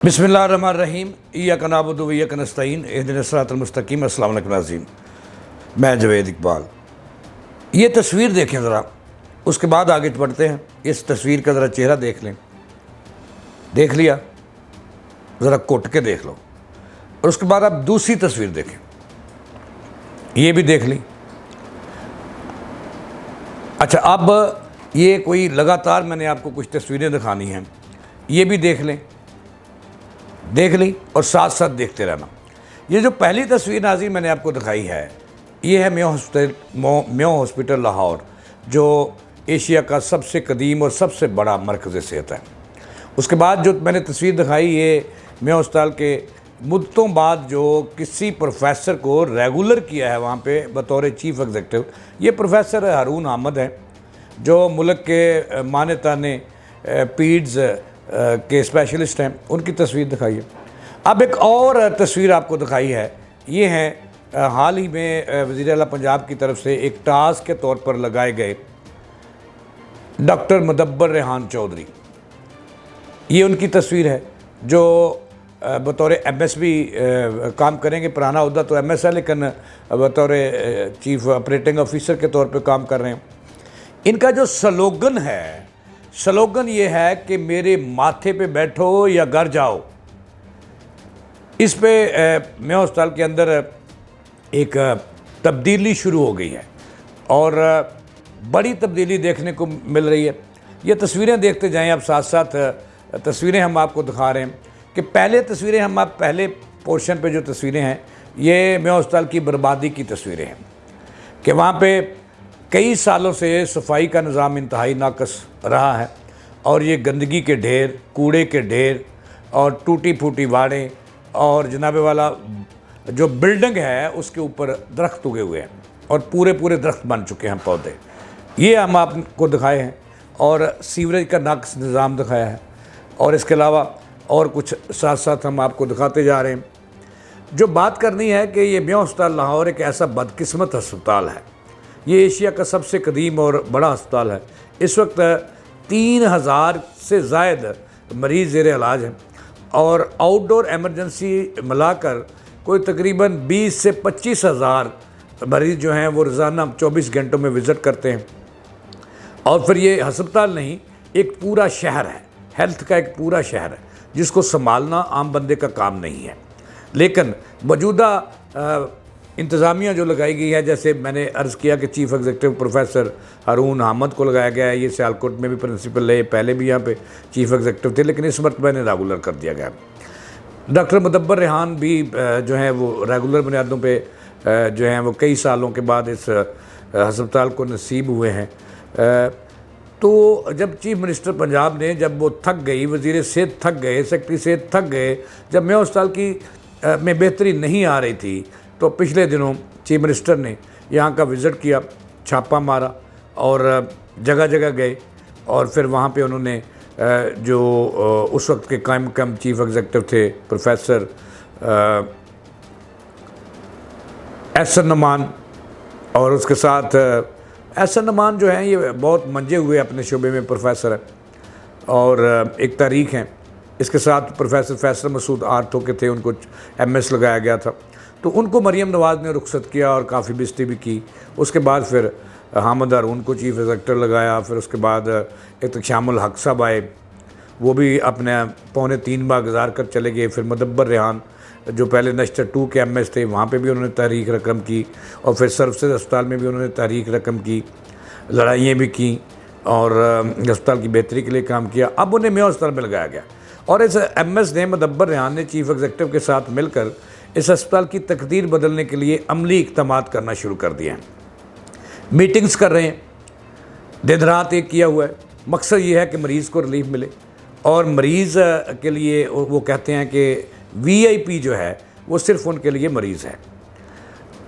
बिस्मिल्लाहिर्रहमानिर्रहीम इय्याका नअबुदु व इय्याका नस्तईन इहदिनस सिरातल मुस्तकीम। अस्सलाम वालेकुम नाज़रीन, मैं जवेद इकबाल। ये तस्वीर देखें ज़रा, उसके बाद आगे बढ़ते हैं। इस तस्वीर का ज़रा चेहरा देख लें। देख लिया? ज़रा कोट के देख लो। और उसके बाद आप दूसरी तस्वीर देखें, ये भी देख ली। अच्छा, अब ये कोई लगातार मैंने आपको कुछ तस्वीरें दिखानी हैं, ये भी देख लें। देख ली और साथ साथ देखते रहना। ये जो पहली तस्वीर नाज़रीन मैंने आपको दिखाई है, ये है मेयो हॉस्पिटल लाहौर, जो एशिया का सबसे कदीम और सबसे बड़ा मरकज़ सेहत है। उसके बाद जो मैंने तस्वीर दिखाई, ये मेयो हस्पताल के मुद्दतों बाद जो किसी प्रोफेसर को रेगुलर किया है वहाँ पे बतौर चीफ़ एग्जीक्यूटिव। ये प्रोफेसर हारून अहमद हैं, जो मुल्क के माने ताने पीड्स के स्पेशलिस्ट हैं। उनकी तस्वीर दिखाई है। अब एक और तस्वीर आपको दिखाई है, ये है हाल ही में वज़ीर आला पंजाब की तरफ से एक टास्क के तौर पर लगाए गए डॉक्टर मुदब्बर रेहान चौधरी। ये उनकी तस्वीर है, जो बतौर MS भी काम करेंगे। पुराना उहदा तो MS है, लेकिन बतौर चीफ ऑपरेटिंग ऑफिसर के तौर पर काम कर रहे हैं। इनका जो स्लोगन है, स्लोगन ये है कि मेरे माथे पे बैठो या घर जाओ। इस पे मेयो हस्पताल के अंदर एक तब्दीली शुरू हो गई है और बड़ी तब्दीली देखने को मिल रही है। ये तस्वीरें देखते जाएं आप, साथ साथ तस्वीरें हम आपको दिखा रहे हैं कि पहले तस्वीरें हम आप पहले पोर्शन पे जो तस्वीरें हैं, ये मेयो हस्पताल की बर्बादी की तस्वीरें हैं कि वहाँ पे कई सालों से सफाई का निज़ाम इंतहाई नाकस रहा है और ये गंदगी के ढेर, कूड़े के ढेर और टूटी फूटी वाड़ें और जनाब वाला जो बिल्डिंग है उसके ऊपर दरख्त उगे हुए हैं और पूरे दरख्त बन चुके हैं, पौधे। ये हम आपको दिखाए हैं और सीवरेज का नाकस निज़ाम दिखाया है और इसके अलावा और कुछ साथ साथ हम आपको दिखाते जा रहे हैं। जो बात करनी है कि ये मेयो हस्पताल लाहौर एक ऐसा बदकिस्मत अस्पताल है। ये एशिया का सबसे कदीम और बड़ा अस्पताल है। इस वक्त 3000 से ज़ायद मरीज़ ज़ेर इलाज हैं और आउटडोर एमरजेंसी मिलाकर कोई तकरीबन 20 से 25,000 मरीज़ जो हैं वो रोज़ाना 24 घंटों में विज़िट करते हैं। और फिर ये अस्पताल नहीं, एक पूरा शहर है, हेल्थ का एक पूरा शहर है, जिसको संभालना आम बंदे का काम नहीं है। लेकिन मौजूदा इंतज़ामिया जो लगाई गई है, जैसे मैंने अर्ज़ किया कि चीफ़ एग्जीक्यूटिव प्रोफेसर हारून अहमद को लगाया गया है। ये सियालकोट में भी प्रिंसिपल रहे, पहले भी यहाँ पे चीफ़ एग्जीक्यूटिव थे, लेकिन इस मरतबा इन्हें रेगुलर कर दिया गया। डॉक्टर मुदब्बर रेहान भी जो हैं वो रेगुलर बुनियादों पे जो हैं वो कई सालों के बाद इस अस्पताल को नसीब हुए हैं। तो जब चीफ मिनिस्टर पंजाब ने, जब वो थक गई, वज़ीर सेहत थक गए, सेक्रेटरी सेहत थक गए, जब मेयो हस्पताल की में बेहतरी नहीं आ रही थी, तो पिछले दिनों चीफ मिनिस्टर ने यहाँ का विज़िट किया, छापा मारा और जगह जगह गए और फिर वहाँ पे उन्होंने जो उस वक्त के कायम कम चीफ़ एग्जीक्यूटिव थे प्रोफेसर एहसन नुमान, और उसके साथ एहसन नुमान जो हैं ये बहुत मंजे हुए अपने शोबे में प्रोफेसर हैं और एक तारीख़ हैं। इसके साथ प्रोफेसर फैसल मसूद आर्थो के थे, उनको MS लगाया गया था, तो उनको मरीम नवाज़ ने रुखसत किया और काफ़ी बेइज्जती भी की। उसके बाद फिर हामिद हारून को चीफ़ एग्जीक्यूटिव लगाया। फिर उसके बाद इत्तेशामुल हक साहब आए, वो भी अपने 2.25 माह गुजार कर चले गए। फिर मुदब्बर रेहान जो पहले नश्तर 2 के MS थे, वहाँ पे भी उन्होंने तहरीक रकम की और फिर सर्विसेज अस्पताल में भी उन्होंने तहरीक रकम की, लड़ाइयाँ भी की और अस्पताल की बेहतरी के लिए काम किया। अब उन्हें मेयो अस्पताल में लगाया गया और इस MS ने, मुदब्बर रेहान ने चीफ़ एग्जीक्यूटिव के साथ मिलकर इस अस्पताल की तकदीर बदलने के लिए अमली इक़दामात करना शुरू कर दिए हैं। मीटिंग्स कर रहे हैं, दिन रात एक किया हुआ है। मकसद ये है कि मरीज़ को रिलीफ मिले और मरीज़ के लिए वो कहते हैं कि VIP जो है वो सिर्फ़ उनके लिए मरीज़ है।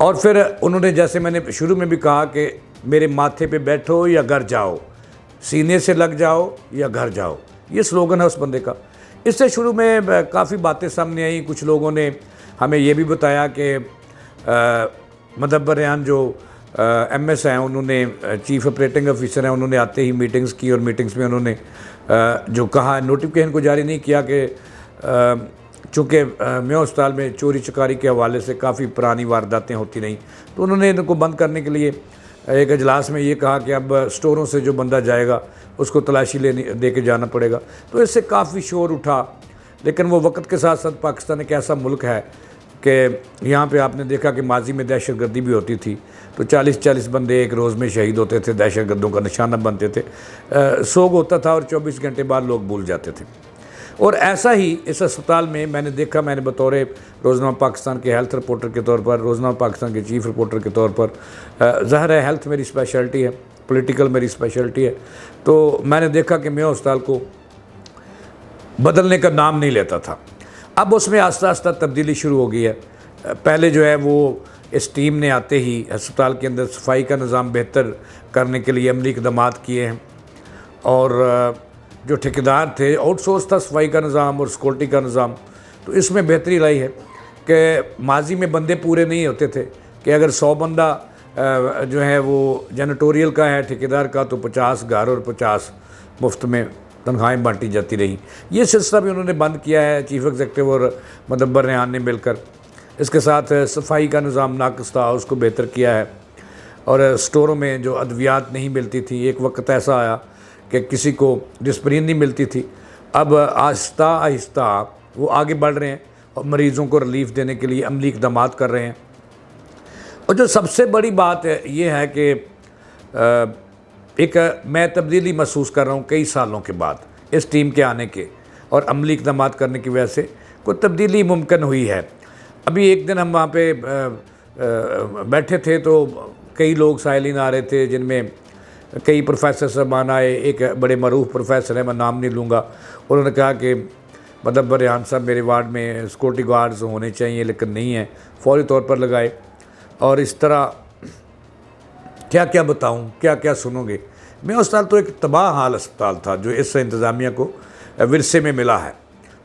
और फिर उन्होंने, जैसे मैंने शुरू में भी कहा कि मेरे माथे पे बैठो या घर जाओ, सीने से लग जाओ या घर जाओ, ये स्लोगन है उस बंदे का। इससे शुरू में काफ़ी बातें सामने आई। कुछ लोगों ने हमें ये भी बताया कि मुदब्बर रेहान जो MS हैं, उन्होंने चीफ़ ऑपरेटिंग ऑफिसर हैं, उन्होंने आते ही मीटिंग्स की और मीटिंग्स में उन्होंने जो कहा, नोटिफिकेशन को जारी नहीं किया कि चूँकि मेयो अस्पताल में चोरी चकारी के हवाले से काफ़ी पुरानी वारदातें होती रहीं, तो उन्होंने इनको बंद करने के लिए एक इजलास में ये कहा कि अब स्टोरों से जो बंदा जाएगा उसको तलाशी दे के जाना पड़ेगा। तो इससे काफ़ी शोर उठा, लेकिन वो वक्त के साथ साथ पाकिस्तान एक ऐसा मुल्क है कि यहाँ पे आपने देखा कि माजी में दहशतगर्दी भी होती थी, तो 40-40 बंदे एक रोज़ में शहीद होते थे, दहशतगर्दों का निशाना बनते थे। सोग होता था और 24 घंटे बाद लोग भूल जाते थे। और ऐसा ही इस अस्पताल में मैंने देखा, मैंने बतौर रोज़नामा पाकिस्तान के हेल्थ रिपोर्टर के तौर पर, रोज़नामा पाकिस्तान के चीफ़ रिपोर्टर के तौर पर, ज़ाहिर है हेल्थ मेरी स्पेशलिटी है, पॉलिटिकल मेरी स्पेशलिटी है, तो मैंने देखा कि मेयो अस्पताल को बदलने का नाम नहीं लेता था। अब उसमें आस्ता आस्ता तब्दीली शुरू हो गई है। पहले जो है वो इस टीम ने आते ही अस्पताल के अंदर सफाई का निज़ाम बेहतर करने के लिए अमली इक़दाम किए हैं, और जो ठेकेदार थे आउटसोर्स था सफाई का निज़ाम और सिक्योरिटी का निज़ाम, तो इसमें बेहतरी लाई है कि माजी में बंदे पूरे नहीं होते थे कि अगर 100 बंदा जो है वो जैनिटोरियल का है ठेकेदार का, तो 50 घर और 50 मुफ्त में तनख्वाहें बांटी जाती रहीं। ये सिलसिला भी उन्होंने बंद किया है, चीफ़ एग्जीक्यूटिव और मुदब्बर रेहान ने मिलकर। इसके साथ सफाई का निज़ाम नाक़िस था, उसको बेहतर किया है। और स्टोरों में जो अद्वियात नहीं मिलती थी, एक वक्त ऐसा आया कि किसी को डिस्प्रिन नहीं मिलती थी, अब आहिस्ता आहिस्ता वो आगे बढ़ रहे हैं और मरीज़ों को रिलीफ देने के लिए अमली इक़दाम कर रहे हैं। और जो सबसे बड़ी बात है ये है कि एक मैं तब्दीली महसूस कर रहा हूँ कई सालों के बाद इस टीम के आने के और अमली इक़दाम करने की वजह से कोई तब्दीली मुमकिन हुई है। अभी एक दिन हम वहाँ पे बैठे थे तो कई लोग साइलिन आ रहे थे, जिनमें कई प्रोफेसर साहबान आए। एक बड़े मरूफ प्रोफेसर है, मैं नाम नहीं लूँगा, उन्होंने कहा कि मुदब्बर रेहान साहब मेरे वार्ड में सिक्योरिटी गार्ड्स होने चाहिए, लेकिन नहीं है, फ़ौरी तौर पर लगाए। और इस तरह क्या क्या बताऊं, क्या क्या सुनोगे। मेयो अस्पताल तो एक तबाह हाल अस्पताल था जो इस इंतज़ामिया को विरसे में मिला है,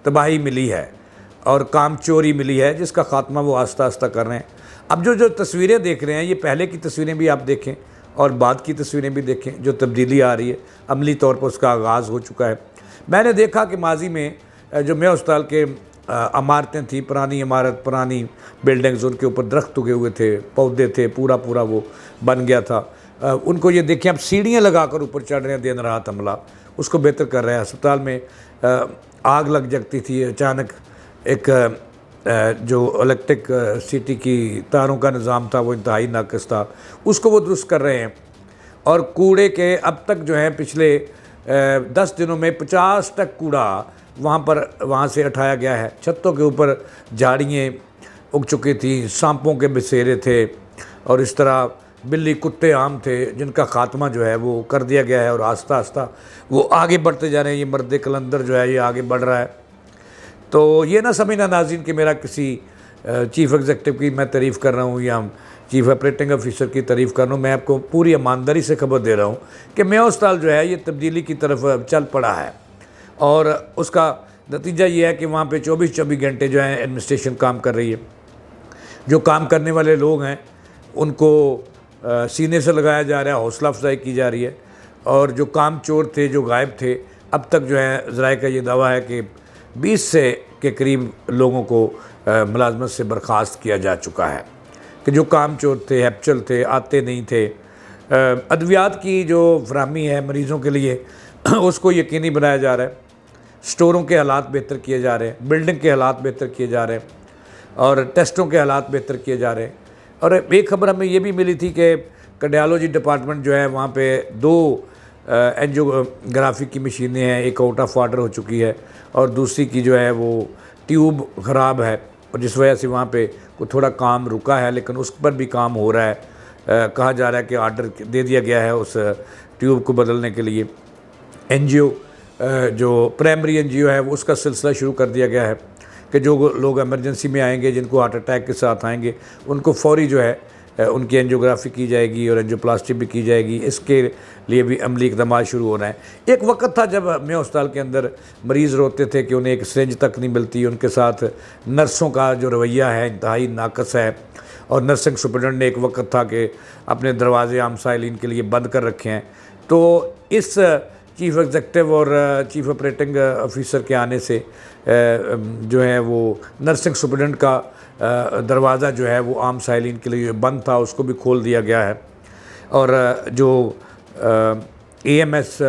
तबाही मिली है और काम चोरी मिली है, जिसका ख़ात्मा वो आस्ता आस्ता कर रहे हैं। अब जो तस्वीरें देख रहे हैं, ये पहले की तस्वीरें भी आप देखें और बाद की तस्वीरें भी देखें, जो तब्दीली आ रही है अमली तौर पर उसका आगाज़ हो चुका है। मैंने देखा कि माजी में जो मेयो अस्पताल के इमारतें थी, पुरानी इमारत, पुरानी बिल्डिंग्स, उनके ऊपर दरख्त उगे हुए थे, पौधे थे, पूरा वो बन गया था। उनको ये देखें अब सीढ़ियाँ लगाकर ऊपर चढ़ रहे हैं, दिन रात अमला उसको बेहतर कर रहे हैं। अस्पताल में आग लग जाती थी अचानक, एक जो इलेक्ट्रिक सिटी की तारों का निज़ाम था वो इंतहाई नाक़िस था, उसको वो दुरुस्त कर रहे हैं। और कूड़े के अब तक जो है पिछले 10 दिनों में 50 टन कूड़ा वहाँ से उठाया गया है। छतों के ऊपर झाड़ियाँ उग चुकी थी, सांपों के बसेरे थे और इस तरह बिल्ली कुत्ते आम थे, जिनका ख़ात्मा जो है वो कर दिया गया है और आस्ता आस्ता वो आगे बढ़ते जा रहे हैं। ये मर्द कलंदर जो है ये आगे बढ़ रहा है। तो ये ना समझना नाज़रीन कि मेरा किसी चीफ़ एग्जीक्यूटिव की मैं तारीफ़ कर रहा हूँ या चीफ़ ऑपरेटिंग ऑफिसर की तारीफ़ कर रहा हूँ। मैं आपको पूरी ईमानदारी से खबर दे रहा हूँ कि मेयो अस्पताल जो है ये तब्दीली की तरफ चल पड़ा है और उसका नतीजा ये है कि वहाँ पे 24 घंटे जो है एडमिनिस्ट्रेशन काम कर रही है। जो काम करने वाले लोग हैं उनको सीने से लगाया जा रहा है, हौसला अफजाई की जा रही है। और जो काम चोर थे, जो गायब थे, अब तक जो है ज़राए का ये दावा है कि 20 से के करीब लोगों को मुलाजमत से बर्खास्त किया जा चुका है कि जो काम चोर थे, हैप्चल थे, आते नहीं थे। अद्वियात की जो फराहमी है मरीज़ों के लिए उसको यकीनी बनाया जा रहा है। स्टोरों के हालात बेहतर किए जा रहे हैं, बिल्डिंग के हालात बेहतर किए जा रहे हैं और टेस्टों के हालात बेहतर किए जा रहे हैं। और एक खबर हमें ये भी मिली थी कि कार्डियोलॉजी डिपार्टमेंट जो है वहाँ पे 2 एंजियोग्राफी की मशीनें हैं, एक आउट ऑफ ऑर्डर हो चुकी है और दूसरी की जो है वो ट्यूब ख़राब है और जिस वजह से वहाँ पे कोई थोड़ा काम रुका है, लेकिन उस पर भी काम हो रहा है। कहा जा रहा है कि आर्डर दे दिया गया है उस ट्यूब को बदलने के लिए। एनजीओ जो प्राइमरी एनजीओ है वो उसका सिलसिला शुरू कर दिया गया है कि जो लोग इमरजेंसी में आएंगे, जिनको हार्ट अटैक के साथ आएंगे, उनको फौरी जो है उनकी एंजियोग्राफी की जाएगी और एंजियोप्लास्टी भी की जाएगी। इसके लिए भी अमली इक़दाम शुरू हो रहे हैं। एक वक्त था जब मेयो अस्पताल के अंदर मरीज़ रोते थे कि उन्हें एक सिरिंज तक नहीं मिलती। उनके साथ नर्सों का जो रवैया है इंतहाई नाक़िस है और नर्सिंग सुपरडेंट ने एक वक्त था कि अपने दरवाजे आम साइलिन के लिए बंद कर रखे हैं। तो इस चीफ़ एग्जेक्टिव और चीफ़ ऑपरेटिंग ऑफिसर के आने से जो है वो नर्सिंग सुपरिटेंडेंट का दरवाज़ा जो है वो आम साइलिन के लिए बंद था, उसको भी खोल दिया गया है। और जो AMS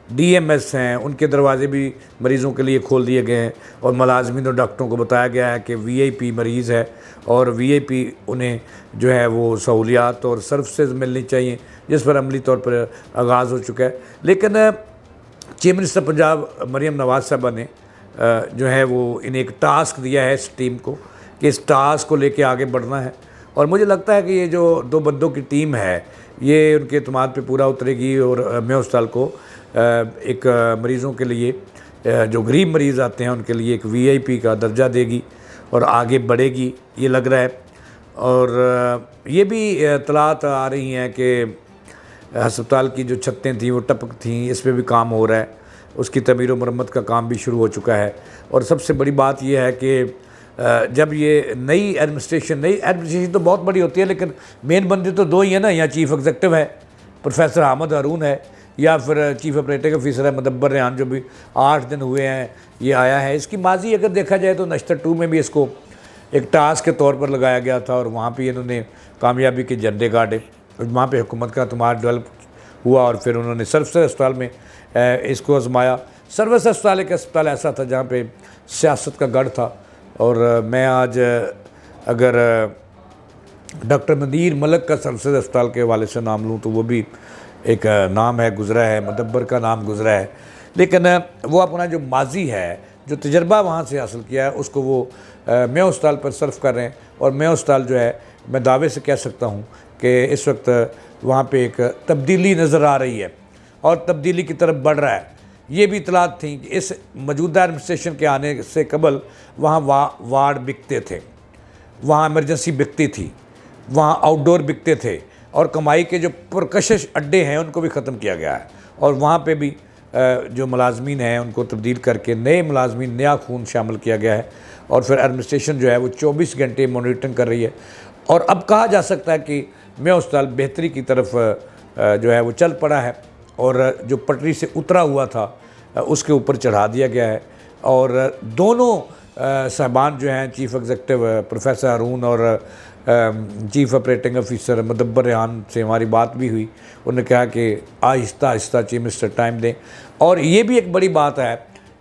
DMS हैं उनके दरवाजे भी मरीज़ों के लिए खोल दिए गए हैं। और मुलाजमीन और डॉक्टरों को बताया गया है कि VIP मरीज़ है और VIP उन्हें जो है वो सहूलियात और सर्विसेज मिलनी चाहिए, जिस पर अमली तौर पर आगाज़ हो चुका है। लेकिन चीफ मिनिस्टर पंजाब मरीम नवाज़ साहबा ने जो है वो इन्हें एक टास्क दिया है इस टीम को कि इस टास्क को लेके आगे बढ़ना है। और मुझे लगता है कि ये जो 2 बंदों की टीम है ये उनके एतमाद पे पूरा उतरेगी और मेयो अस्पताल को एक मरीज़ों के लिए जो गरीब मरीज़ आते हैं उनके लिए एक VIP का दर्जा देगी और आगे बढ़ेगी, ये लग रहा है। और ये भी इत्तलात आ रही हैं कि अस्पताल की जो छतें थीं वो टपक थीं, इस पे भी काम हो रहा है, उसकी तमीर व मरम्मत का काम भी शुरू हो चुका है। और सबसे बड़ी बात यह है कि जब ये नई एडमिनिस्ट्रेशन तो बहुत बड़ी होती है, लेकिन मेन बंदे तो 2 ही है ना, या चीफ़ एग्जेक्टिव है प्रोफेसर हामिद हारून है या फिर चीफ़ ऑपरेटिंग ऑफिसर है मुदब्बर रेहान, जो भी 8 दिन हुए हैं ये आया है। इसकी माजी अगर देखा जाए तो नश्तर 2 में भी इसको एक टास्क के तौर पर लगाया गया था और वहाँ पे इन्होंने कामयाबी के झंडे गाड़े, वहाँ पे हुकूमत का एतमाद डेवलप हुआ और फिर उन्होंने सर्विस अस्पताल में इसको आजमाया। सर्विस अस्पताल एक अस्पताल ऐसा था जहाँ पे सियासत का गढ़ था। और मैं आज अगर डॉक्टर मुनीर मलिक का सर्विस अस्पताल के हवाले से नाम लूँ तो वो भी एक नाम है गुज़रा है, मुदब्बर का नाम गुज़रा है। लेकिन वो अपना जो माजी है, जो तजर्बा वहाँ से हासिल किया है, उसको वो मेयो अस्पताल पर सर्व कर रहे हैं। और मेयो अस्पताल जो है मैं दावे से कह सकता हूँ कि इस वक्त वहाँ पे एक तब्दीली नज़र आ रही है और तब्दीली की तरफ बढ़ रहा है। ये भी इतलात थी कि इस मौजूदा एडमिनिस्ट्रेशन के आने से कबल वहाँ वार्ड बिकते थे, वहाँ इमरजेंसी बिकती थी, वहाँ आउटडोर बिकते थे और कमाई के जो पुरकशिश अड्डे हैं उनको भी ख़त्म किया गया है। और वहाँ पे भी जो मुलाजमीन हैं उनको तब्दील करके नए मुलाजमीन, नया खून शामिल किया गया है। और फिर एडमिनिस्ट्रेशन जो है वो 24 घंटे मॉनिटरिंग कर रही है। और अब कहा जा सकता है कि मेयो अस्पताल बेहतरी की तरफ जो है वो चल पड़ा है और जो पटरी से उतरा हुआ था उसके ऊपर चढ़ा दिया गया है। और दोनों साहबान जो हैं, चीफ़ एग्जेक्टिव प्रोफेसर हारून और चीफ़ ऑपरेटिंग ऑफिसर मुदब्बर रेहान से हमारी बात भी हुई। उन्होंने कहा कि Aahista Aahista chief minister time दें। और ये भी एक बड़ी बात है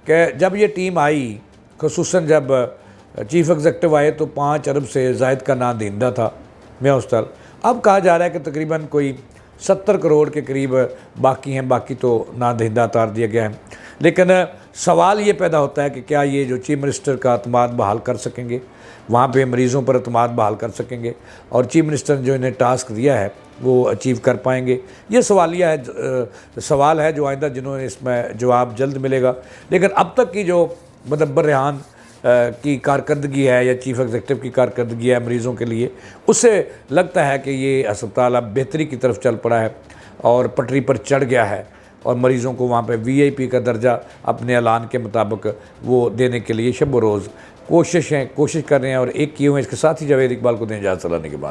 कि जब ये टीम आई, ख़ुसूसन जब चीफ़ एग्जेक्टिव आए तो 5 अरब से ज़ायद का नादहिंदा था मेयो अस्पताल। अब कहा जा रहा है कि तकरीबन कोई 70 करोड़ के करीब बाकी हैं, बाकी तो नादहिंदा उतार दिया गया है। लेकिन सवाल ये पैदा होता है कि क्या ये जो चीफ मिनिस्टर का एतमाद बहाल कर सकेंगे, वहाँ पे मरीज़ों पर एतमाद बहाल कर सकेंगे और चीफ मिनिस्टर ने जो इन्हें टास्क दिया है वो अचीव कर पाएंगे? ये सवाल है जो आइंदा जिन्होंने इसमें जवाब जल्द मिलेगा। लेकिन अब तक की जो मुदब्बर रेहान की कारकर्दगी है या चीफ़ एग्जेक्टिव की कारकर्दगी है मरीज़ों के लिए, उससे लगता है कि ये अस्पताल अब बेहतरी की तरफ चल पड़ा है और पटरी पर चढ़ गया है और मरीज़ों को वहाँ पे VIP का दर्जा अपने ऐलान के मुताबिक वो देने के लिए शब रोज़ कोशिश कर रहे हैं और एक किए हुए। इसके साथ ही जावेद इकबाल को दें इजाज़त, चलाने के बाद।